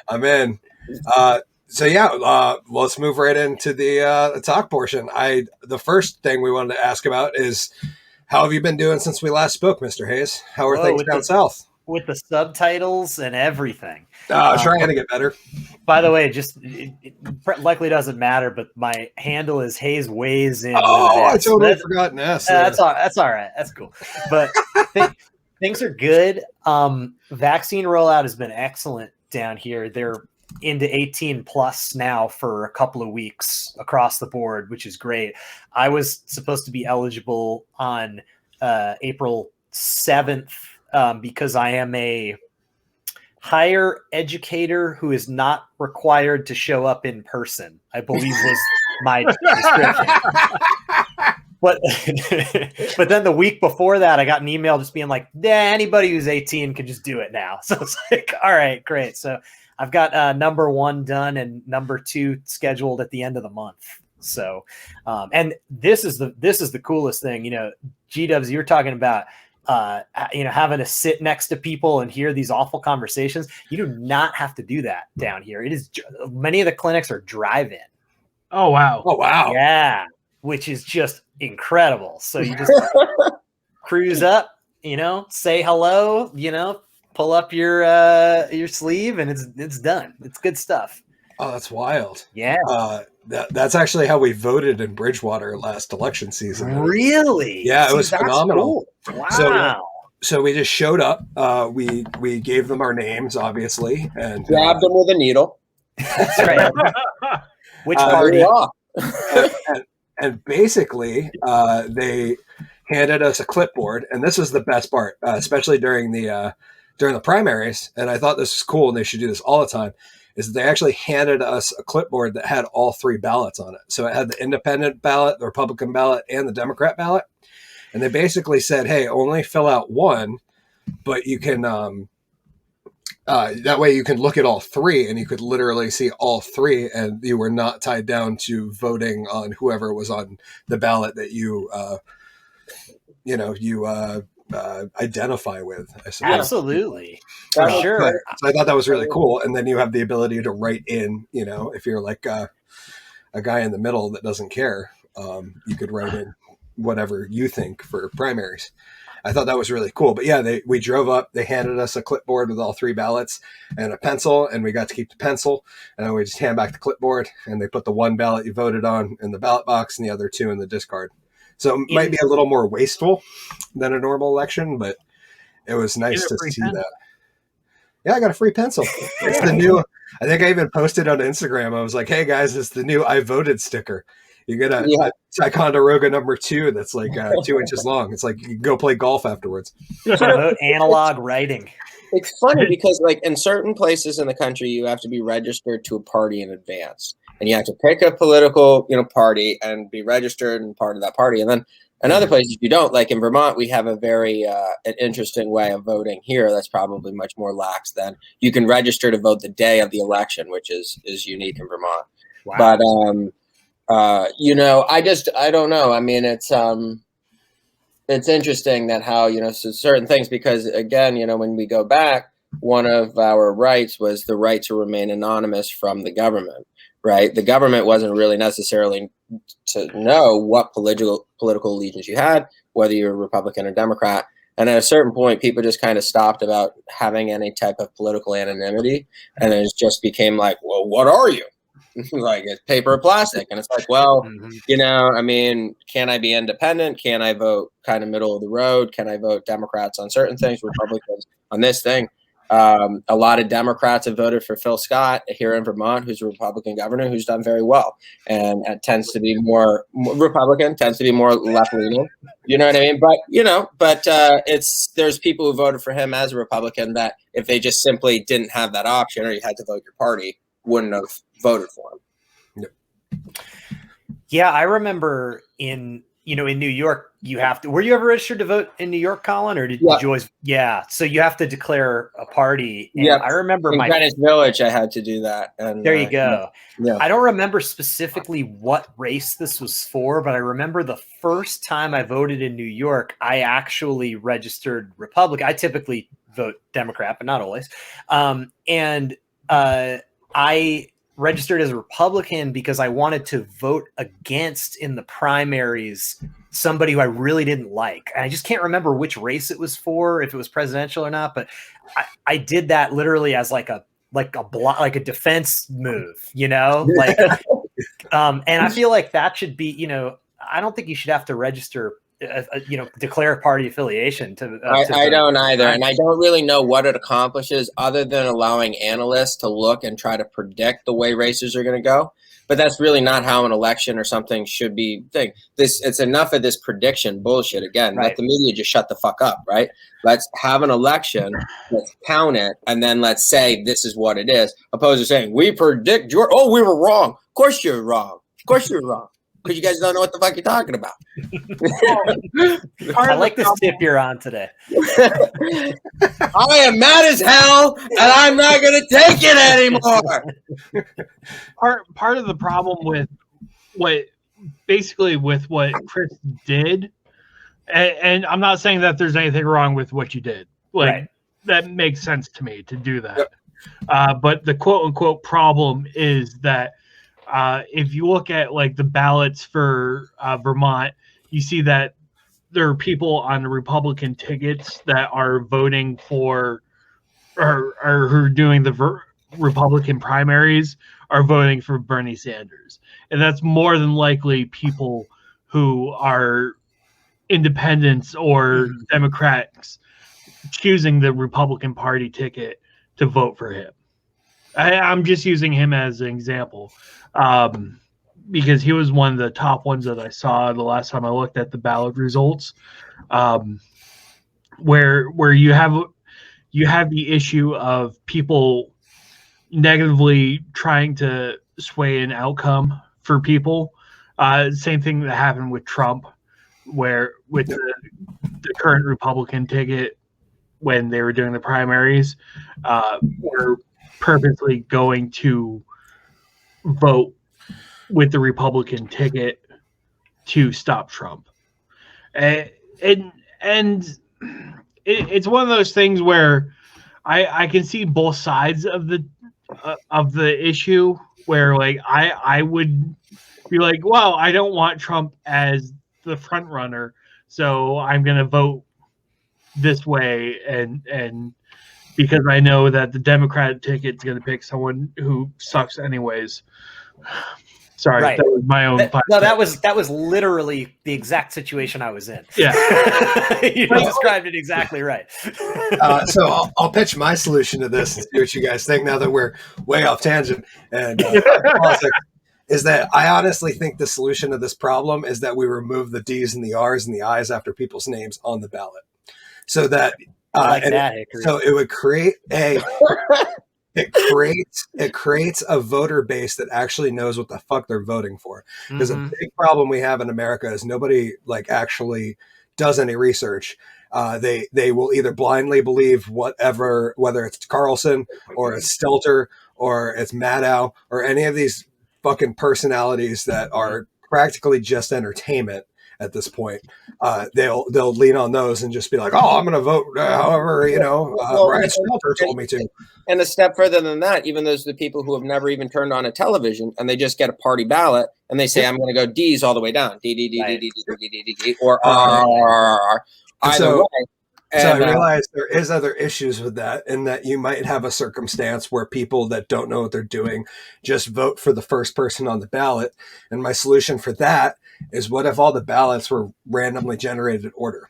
I'm in. Let's move right into the talk portion. The first thing we wanted to ask about is how have you been doing since we last spoke, Mr. Hayes? How are things down south? With the subtitles and everything. Trying to get better. By the way, it likely doesn't matter, but my handle is Hayes Ways in. Oh, I totally forgot an S. That's all right. That's cool. But things are good. Vaccine rollout has been excellent down here. They're into 18 plus now for a couple of weeks across the board, which is great. I was supposed to be eligible on April 7th because I am a higher educator who is not required to show up in person, I believe was my description. But then the week before that, I got an email just being like, anybody who's 18 can just do it now. So it's like, all right, great. So I've got number 1 done and number 2 scheduled at the end of the month. So, and this is the coolest thing, G-Dubs, you're talking about, having to sit next to people and hear these awful conversations. You do not have to do that down here. Many of the clinics are drive-in. Oh, wow. Yeah. Which is just incredible. So you just cruise up, say hello, pull up your sleeve and it's done. It's good stuff. Oh, that's wild. Yeah. That's actually how we voted in Bridgewater last election season. Really? Yeah, it was phenomenal. Cool. Wow. So we just showed up. We gave them our names, obviously, and grabbed them with a needle. That's right. Which party? And basically, they handed us a clipboard, and this was the best part, especially during the primaries. And I thought this was cool, and they should do this all the time. Is they actually handed us a clipboard that had all 3 ballots on it. So it had the independent ballot, the Republican ballot, and the Democrat ballot. And they basically said, hey, only fill out 1, but you can, that way you can look at all 3 and you could literally see all 3 and you were not tied down to voting on whoever was on the ballot that you identify with. I suppose. Absolutely. For sure. So I thought that was really cool. And then you have the ability to write in, if you're like a guy in the middle that doesn't care, you could write in whatever you think for primaries. I thought that was really cool. But yeah, we drove up, they handed us a clipboard with all 3 ballots and a pencil, and we got to keep the pencil. And then we just hand back the clipboard, and they put the 1 ballot you voted on in the ballot box and the other 2 in the discard. So it might be a little more wasteful than a normal election, but it was nice to see that. Yeah, I got a free pencil. It's the new, I think I even posted on Instagram. I was like, hey guys, it's the new I voted sticker. You get a Ticonderoga number 2 that's like 2 inches long. It's like you can go play golf afterwards. Analog writing. It's funny because like in certain places in the country, you have to be registered to a party in advance. And you have to pick a political, party and be registered and part of that party. And then in other places you don't. Like in Vermont, we have a very an interesting way of voting here that's probably much more lax than you can register to vote the day of the election, which is unique in Vermont. Wow. But I don't know. I mean, it's interesting that how so certain things, because again, when we go back, one of our rights was the right to remain anonymous from the government. Right, the government wasn't really necessarily to know what political allegiance you had, whether you're Republican or Democrat. And at a certain point, people just kind of stopped about having any type of political anonymity, and it just became like, well, what are you? Like it's paper or plastic, and it's like, well, I mean, can I be independent? Can I vote kind of middle of the road? Can I vote Democrats on certain things, Republicans on this thing? A lot of Democrats have voted for Phil Scott here in Vermont, who's a Republican governor who's done very well, and tends to be more Republican, tends to be more left-leaning. You know what I mean? But there's people who voted for him as a Republican that if they just simply didn't have that option, or you had to vote your party, wouldn't have voted for him. Yeah, I remember in New York, you have to. Were you ever registered to vote in New York, Collen, or did you always? Yeah, so you have to declare a party. Yeah, I remember in Greenwich Village, I had to do that. And there you go. Yeah. I don't remember specifically what race this was for, but I remember the first time I voted in New York, I actually registered Republican. I typically vote Democrat, but not always. And I registered as a Republican because I wanted to vote against in the primaries somebody who I really didn't like. And I just can't remember which race it was for, if it was presidential or not, but I did that literally as like a defense move, you know, like, and I feel like that should be, you know, I don't think you should have to register, you know, declare a party affiliation to. I don't either, and I don't really know what it accomplishes other than allowing analysts to look and try to predict the way races are going to go. But that's really not how an election or something should be. It's enough of this prediction bullshit. Again, Right. Let the media just shut the fuck up, right? Let's have an election, let's count it, and then let's say this is what it is, opposed to saying we predict we were wrong. Of course you're wrong. Of course you're wrong. Because you guys don't know what the fuck you're talking about. I like this tip you're on today. I am mad as hell, and I'm not going to take it anymore. Part of the problem with what Kris did, and I'm not saying that there's anything wrong with what you did. Like, right. That makes sense to me to do that. Yep. But the quote unquote problem is that if you look at like the ballots for Vermont, you see that there are people on the Republican tickets that are voting for, or who are doing the Republican primaries are voting for Bernie Sanders. And that's more than likely people who are independents or Democrats choosing the Republican Party ticket to vote for him. I'm just using him as an example. Because he was one of the top ones that I saw the last time I looked at the ballot results, where you have the issue of people negatively trying to sway an outcome for people. Same thing that happened with Trump, where with the current Republican ticket when they were doing the primaries, were purposely going to vote with the Republican ticket to stop Trump. And it's one of those things where I can see both sides of the issue, where like I would be like, well, I don't want Trump as the front runner, so I'm going to vote this way, and because I know that the Democratic ticket's going to pick someone who sucks anyways. Sorry, right. That was my own. No, that was literally the exact situation I was in. Yeah, you described it exactly right. So I'll pitch my solution to this and see what you guys think. Now that we're way off tangent and is that I honestly think the solution to this problem is that we remove the D's and the R's and the I's after people's names on the ballot, so that Hickory. So it would create It creates a voter base that actually knows what the fuck they're voting for. Because a big problem we have in America is nobody like actually does any research. They will either blindly believe whatever, whether it's Carlson or it's Stelter or it's Maddow or any of these fucking personalities that are practically just entertainment at this point. They'll lean on those and just be like, oh, I'm going to vote however, Ryan Stelter told me to. And a step further than that, even those are the people who have never even turned on a television and they just get a party ballot and they say, I'm going to go D's all the way down. D, D, D, D, D, D, D, D, D, D, or R. Either way. So I realize there is other issues with that, in that you might have a circumstance where people that don't know what they're doing just vote for the first person on the ballot. And my solution for that is, what if all the ballots were randomly generated in order?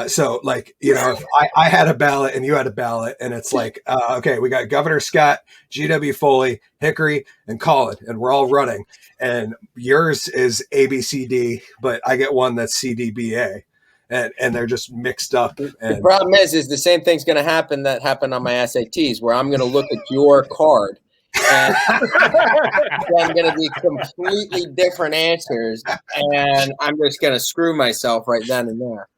So like, if I had a ballot and you had a ballot and it's like, okay, we got Governor Scott, G.W. Foley, Hickory, and Collen, and we're all running. And yours is ABCD, but I get one that's CDBA. And they're just mixed up. And the problem is the same thing's going to happen that happened on my SATs, where I'm going to look at your card and I'm going to be completely different answers, and I'm just going to screw myself right then and there.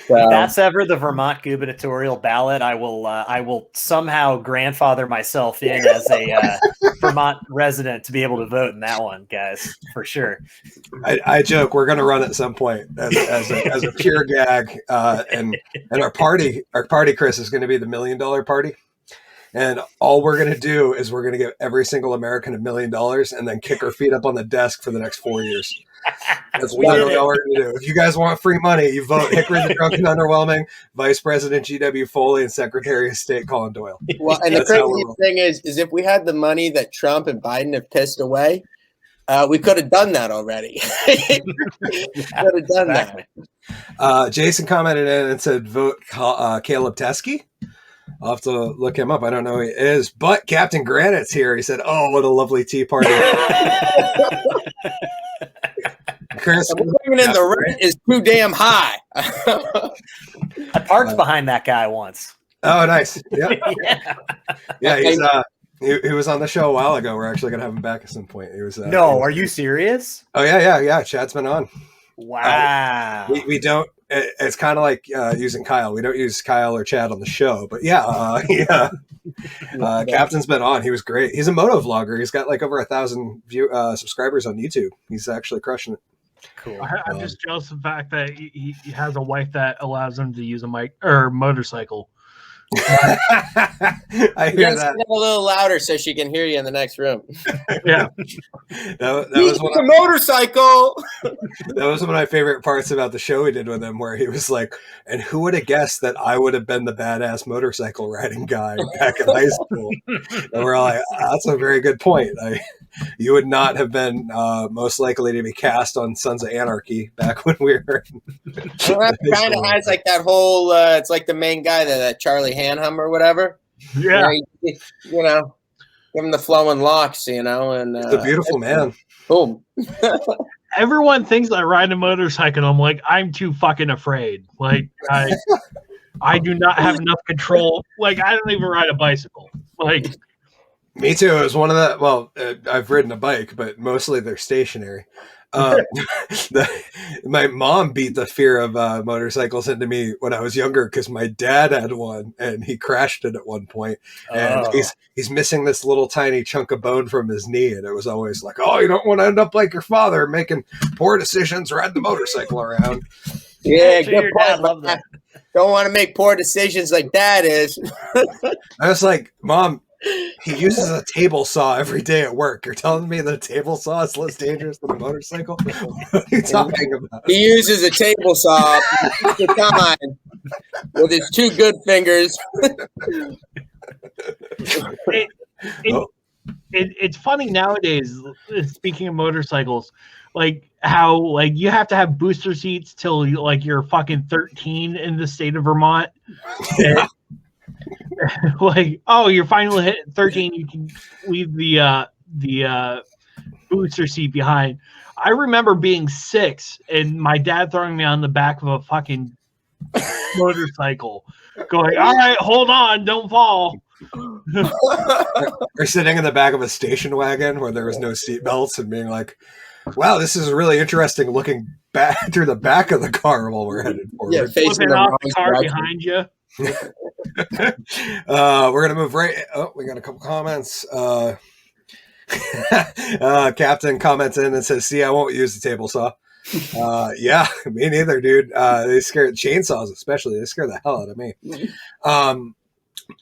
So, if that's ever the Vermont gubernatorial ballot, I will somehow grandfather myself in as a Vermont resident to be able to vote in that one, guys, for sure. I joke we're going to run at some point as a pure gag, and our party, Kris, is going to be the $1 Million Party, And all we're going to do is we're going to give every single American $1 million and then kick our feet up on the desk for the next 4 years. That's literally all we're going to do. If you guys want free money, you vote Hickory the Drunken Underwhelming, Vice President G.W. Foley, and Secretary of State Collen Doyle. Well, and the crazy thing is if we had the money that Trump and Biden have pissed away, we could have done that already. Could have done that. Jason commented in and said, vote Caleb Teskey. I'll have to look him up. I don't know who he is, but Captain Granite's here. He said, "Oh, what a lovely tea party." Kris, living in the rent is too damn high. I parked behind that guy once. Oh, nice. Yeah. Yeah. He was on the show a while ago. We're actually going to have him back at some point. He was. No, are you serious? Oh, yeah. Chad's been on. Wow. We don't. It's kind of like using Kyle. We don't use Kyle or Chad on the show, but Captain's been on. He was great. He's a moto vlogger. He's got like over 1,000 subscribers on YouTube. He's actually crushing it. Cool. I'm just jealous of the fact that he has a wife that allows him to use a motorcycle. I hear that. A little louder so she can hear you in the next room. Yeah, that was a motorcycle. That was one of my favorite parts about the show we did with him, where he was like, "And who would have guessed that I would have been the badass motorcycle riding guy back in high school?" And we're like, "That's a very good point. You would not have been most likely to be cast on Sons of Anarchy back when we were." That kind of has like that whole. It's like the main guy, that Charlie Hanham or whatever. Yeah. Give him the flowing locks, and He's a beautiful man. Boom. Everyone thinks I ride a motorcycle. I'm like, I'm too fucking afraid. Like I do not have enough control. Like I don't even ride a bicycle. Like. Me too. It was one of the. Well, I've ridden a bike, but mostly they're stationary. My mom beat the fear of motorcycles into me when I was younger because my dad had one and he crashed it at one point, and he's missing this little tiny chunk of bone from his knee, and it was always like, "Oh, you don't want to end up like your father, making poor decisions, riding the motorcycle around." Yeah, good point. Love that. Don't want to make poor decisions like Dad is. I was like, "Mom, he uses a table saw every day at work. You're telling me that a table saw is less dangerous than a motorcycle? What are you talking about?" He uses a table saw at the time with his two good fingers. It's funny nowadays, speaking of motorcycles, like how like you have to have booster seats till you're fucking 13 in the state of Vermont. And, like, oh, you're finally hit 13, you can leave the booster seat behind. I remember being 6 and my dad throwing me on the back of a fucking motorcycle going, "All right, hold on, don't fall." Or sitting in the back of a station wagon where there was no seat belts and being like, "Wow, this is really interesting," looking back through the back of the car while we're headed forward. Yeah, facing off the car behind you. We're gonna move right. Oh, we got a couple comments. Captain comments in and says, "See, I won't use the table saw." Yeah, me neither, dude. They scare chainsaws, especially. They scare the hell out of me.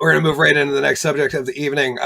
We're gonna move right into the next subject of the evening.